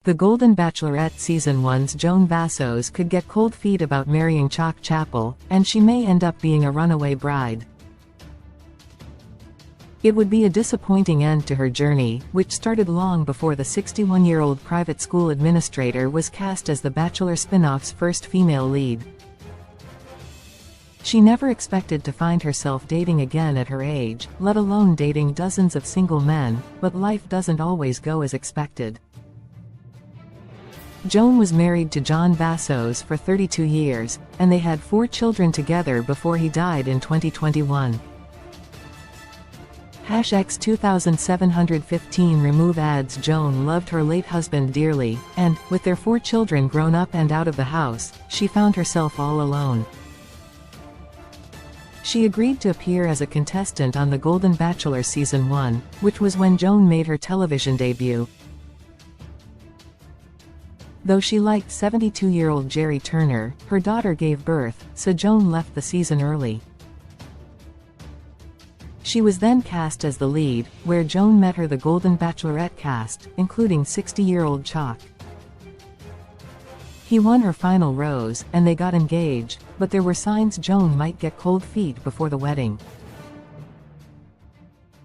The Golden Bachelorette Season 1's Joan Vassos could get cold feet about marrying Chalk Chapel, and she may end up being a runaway bride. It would be a disappointing end to her journey, which started long before the 61-year-old private school administrator was cast as the Bachelor spin-off's first female lead. She never expected to find herself dating again at her age, let alone dating dozens of single men, but life doesn't always go as expected. Joan was married to John Vassos for 32 years, and they had 4 children together before he died in 2021. #X 2715 remove adds Joan loved her late husband dearly, and, with their 4 children grown up and out of the house, she found herself all alone. She agreed to appear as a contestant on The Golden Bachelor Season 1, which was when Joan made her television debut. Though she liked 72-year-old Jerry Turner, her daughter gave birth, so Joan left the season early. She was then cast as the lead, where Joan met her The Golden Bachelorette cast, including 60-year-old Chalk. He won her final rose, and they got engaged, but there were signs Joan might get cold feet before the wedding.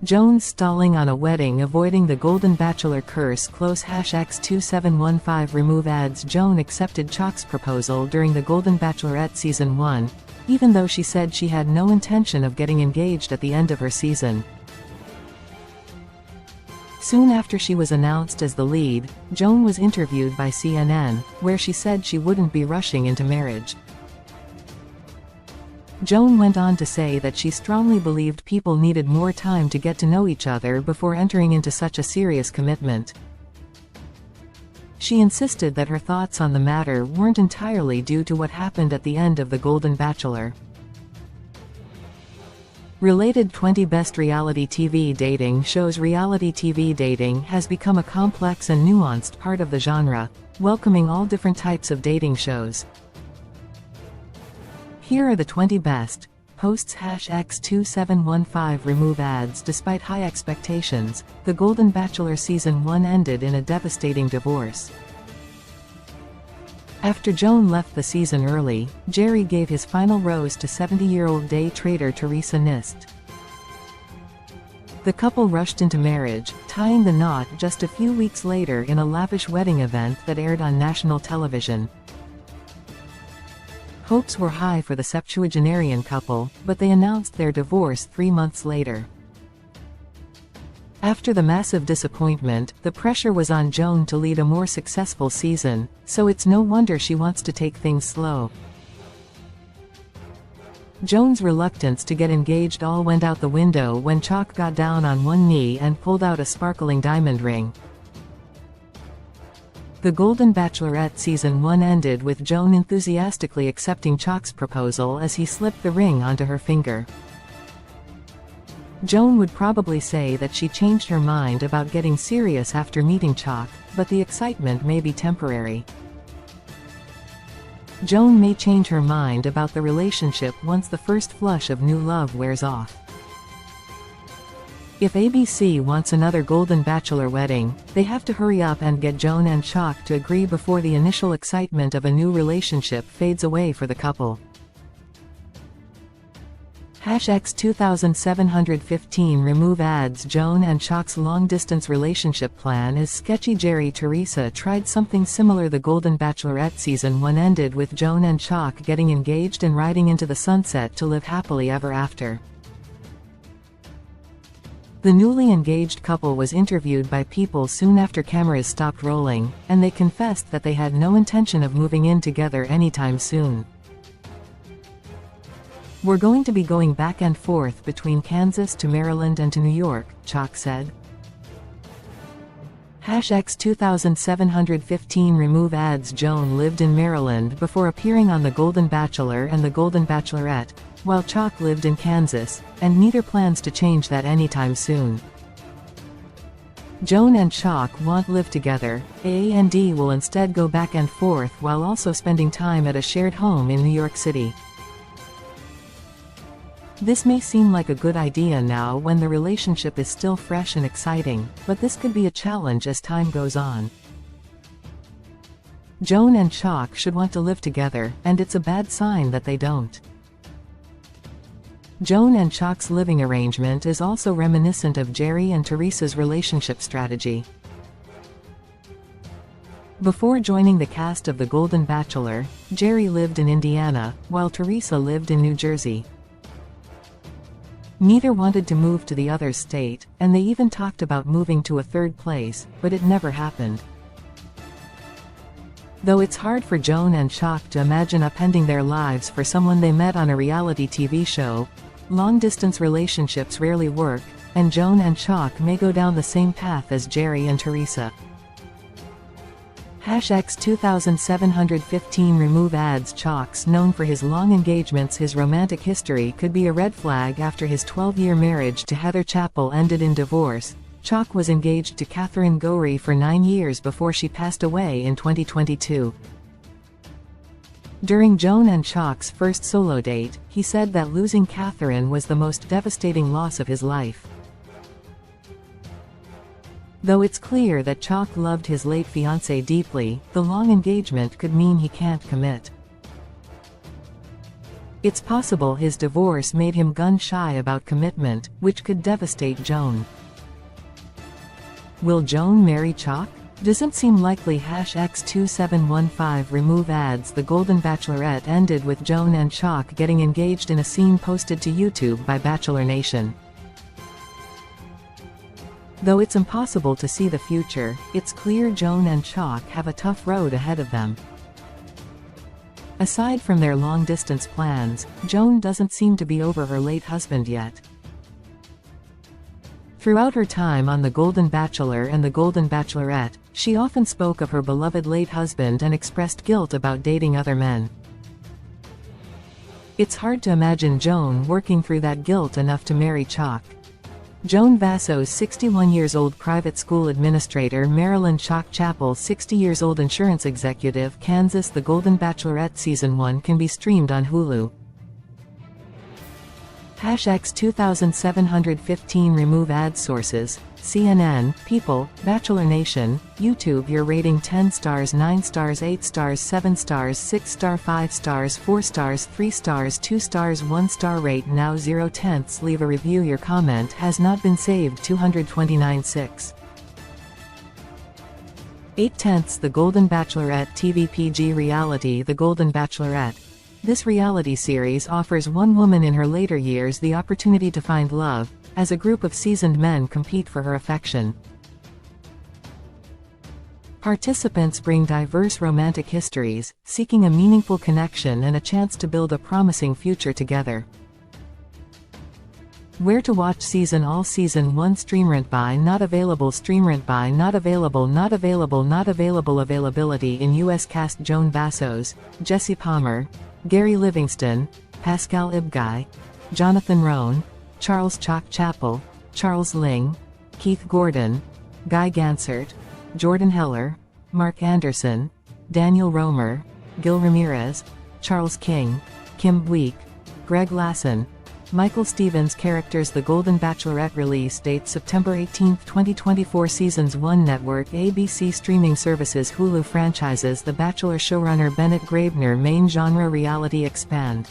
Joan's stalling on a wedding avoiding the Golden Bachelor curse close. #X 2715 remove adds Joan accepted Chalk's proposal during the Golden Bachelorette Season 1, even though she said she had no intention of getting engaged at the end of her season. Soon after she was announced as the lead, Joan was interviewed by CNN, where she said she wouldn't be rushing into marriage. Joan went on to say that she strongly believed people needed more time to get to know each other before entering into such a serious commitment. She insisted that her thoughts on the matter weren't entirely due to what happened at the end of The Golden Bachelor. Related 20 Best Reality TV Dating shows. Reality TV dating has become a complex and nuanced part of the genre, welcoming all different types of dating shows. Here are the 20 best. Hosts. #X 2715 remove ads. Despite high expectations, The Golden Bachelor Season 1 ended in a devastating divorce. After Joan left the season early, Jerry gave his final rose to 70-year-old day trader Teresa Nist. The couple rushed into marriage, tying the knot just a few weeks later in a lavish wedding event that aired on national television. Hopes were high for the septuagenarian couple, but they announced their divorce 3 months later. After the massive disappointment, the pressure was on Joan to lead a more successful season, so it's no wonder she wants to take things slow. Joan's reluctance to get engaged all went out the window when Chalk got down on one knee and pulled out a sparkling diamond ring. The Golden Bachelorette Season 1 ended with Joan enthusiastically accepting Chalk's proposal as he slipped the ring onto her finger. Joan would probably say that she changed her mind about getting serious after meeting Chalk, but the excitement may be temporary. Joan may change her mind about the relationship once the first flush of new love wears off. If ABC wants another Golden Bachelor wedding, they have to hurry up and get Joan and Chalk to agree before the initial excitement of a new relationship fades away for the couple. #X 2715 remove ads. Joan and Chalk's long-distance relationship plan is sketchy. Jerry Teresa tried something similar. The Golden Bachelorette Season 1 ended with Joan and Chalk getting engaged and riding into the sunset to live happily ever after. The newly engaged couple was interviewed by People soon after cameras stopped rolling, and they confessed that they had no intention of moving in together anytime soon. "We're going to be going back and forth between Kansas to Maryland and to New York," Chalk said. #X 2715 remove ads. Joan lived in Maryland before appearing on The Golden Bachelor and The Golden Bachelorette, while Chalk lived in Kansas, and neither plans to change that anytime soon. Joan and Chalk won't live together. A&D will instead go back and forth while also spending time at a shared home in New York City. This may seem like a good idea now when the relationship is still fresh and exciting, but this could be a challenge as time goes on. Joan and Chalk should want to live together, and it's a bad sign that they don't. Joan and Chalk's living arrangement is also reminiscent of Jerry and Teresa's relationship strategy. Before joining the cast of The Golden Bachelor, Jerry lived in Indiana, while Teresa lived in New Jersey. Neither wanted to move to the other's state, and they even talked about moving to a third place, but it never happened. Though it's hard for Joan and Chalk to imagine upending their lives for someone they met on a reality TV show, long-distance relationships rarely work, and Joan and Chalk may go down the same path as Jerry and Teresa. #X 2715 Remove ads. Chalk's known for his long engagements. His romantic history could be a red flag after his 12-year marriage to Heather Chappell ended in divorce. Chalk was engaged to Catherine Gowrie for 9 years before she passed away in 2022. During Joan and Chalk's first solo date, he said that losing Catherine was the most devastating loss of his life. Though it's clear that Chalk loved his late fiancée deeply, the long engagement could mean he can't commit. It's possible his divorce made him gun-shy about commitment, which could devastate Joan. Will Joan marry Chalk? Doesn't seem likely. #X 2715 Remove ads. The Golden Bachelorette ended with Joan and Chalk getting engaged in a scene posted to YouTube by Bachelor Nation. Though it's impossible to see the future, it's clear Joan and Chalk have a tough road ahead of them. Aside from their long-distance plans, Joan doesn't seem to be over her late husband yet. Throughout her time on The Golden Bachelor and The Golden Bachelorette, she often spoke of her beloved late husband and expressed guilt about dating other men. It's hard to imagine Joan working through that guilt enough to marry Chalk. Joan Vasso's 61-years-old private school administrator, Marilyn Chalk Chappell 60-years-old insurance executive. Kansas. The Golden Bachelorette Season 1 can be streamed on Hulu. #X 2715 Remove ad. Sources: CNN, People, Bachelor Nation, YouTube. Your rating: 10 stars, 9 stars, 8 stars, 7 stars, 6 star, 5 stars, 4 stars, 3 stars, 2 stars, 1 star. Rate now 0/10. Leave a review. Your comment has not been saved. 229.6 8/10. The Golden Bachelorette TV PG reality. The Golden Bachelorette. This reality series offers one woman in her later years the opportunity to find love, as a group of seasoned men compete for her affection. Participants bring diverse romantic histories, seeking a meaningful connection and a chance to build a promising future together. Where to watch season: all season 1 stream. Rent by not available. Stream. Rent by not available. Not available. Not available. Availability in U.S. cast: Joan Vassos, Jesse Palmer, Gary Livingston, Pascal Ibgay, Jonathan Roan, Charles Chalk Chappell, Charles Ling, Keith Gordon, Guy Gansert, Jordan Heller, Mark Anderson, Daniel Romer, Gil Ramirez, Charles King, Kim Bleak, Greg Lasson, Michael Stevens. Characters: The Golden Bachelorette. Release date: September 18, 2024. Seasons 1 Network, ABC Streaming Services, Hulu. Franchises: The Bachelor. Showrunner: Bennett Graebner. Main genre: reality. Expand.